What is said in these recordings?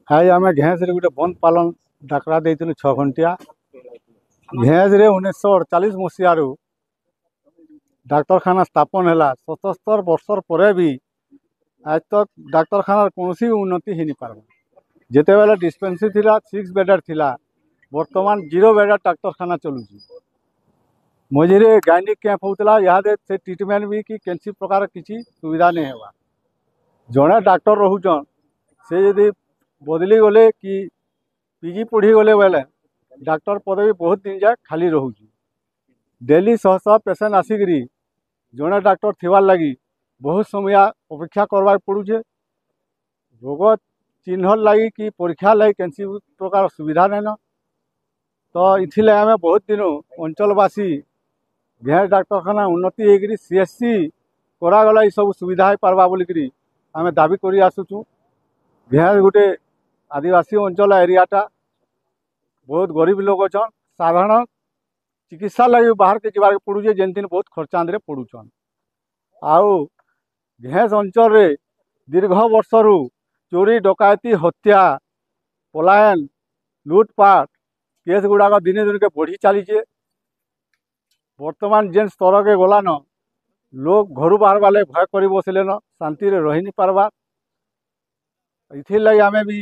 High आम घेस गोटे बंद पालन डाकरा देइलु 6 घंटिया घेस 1948 मसीह डाक्तरखाना स्थापन है 77 वर्षर पर भी आज तक डाक्तरखानार कौन उन्नति हो नहीं पार्बा। जिते बेले डिस्पेंसरी थिला 6 बेडेड थिला वर्तमान 0 बेडेड डाक्तरखाना चलुची। मझे गाइनिक कैंप होता यहाँ से ट्रिटमेंट भी कि कैंसी प्रकार किसी सुविधा नहीं है। जड़े डाक्तर रोचन से यदि बदली गले कि पीजी पढ़ी गले बेले डाक्तर पदवी बहुत दिन जाए खाली रोचे। डेली शह शह पेसेंट आसिक जड़े डाक्तर थिबार लगी बहुत समय अपेक्षा करवार पड़ुचे। रोग चिन्ह लगी कि परीक्षा लगी कैंसी प्रकार सुविधा नहीं तो इथिले आम बहुत दिन अंचलवासी घेस डाक्तरखाना उन्नति होकर सीएससी करागला सब सुविधा हो पार्बा बोलिकी आम दाबी कर आसुचु। घेस गोटे आदिवासी अंचल एरियाटा बहुत गरीब लोग अच्छा साधारण चिकित्सा लगे बाहर के जबार पड़ुचे जेन बहुत खर्चांदे पड़ुचन। आउ घेस अंचल दीर्घ वर्षर चोरी डकायती हत्या पलायन लुटपाट केस गुड़ाक दिने दिन के बढ़ी चलीचे। वर्तमान जेन स्तर के गलान लोग घर बाहर वाले भय कर बसलेन शांति रही नहीं पार्बा। इथिर लगी आम भी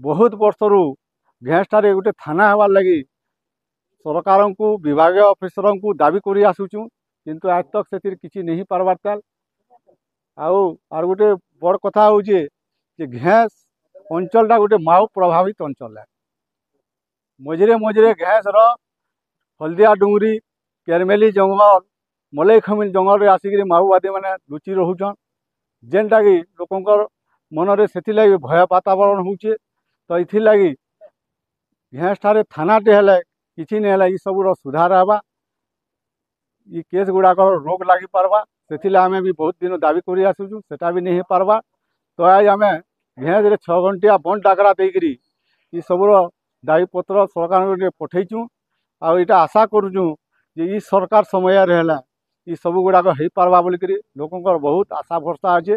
बहुत वर्षर घेस ठारे गोटे थाना हबार लगी सरकार को विभाग अफिसर को दाबी कर आसुचु किंतु आज तक से किसी नहीं पार्बार ताल। आर गोटे बड़ कथा हूँ घेस अंचलटा गोटे माओ प्रभावित अंचल है। मझे मझे घेस हल्दिया डुंगरी केरमेली जंगल मलई खमिल जंगल आसिक माओवादी मैंने लुचि रोचन जेनटा कि लोकंर मनरे से भय वातावरण होचे। तो इथिर लगी घेस ठारे थानाटे हेले किसी नहीं है सब सुधार हवा ये केस गुड़ाक रोग लगी पार्बा से आम भी बहुत दिन दाबी कर आसुचु सेटा भी नहीं हो पार्बा। तो आज आम घेस 6 घंटिया बंद डाकरा देकर ये सबूर दाबी पत्र सरकार पठेचु। आईटा आशा करुचु ये सरकार समय ये सब गुड़ाक हो पार्बा बोलिकी लोकंर बहुत आशा भरसा अच्छे।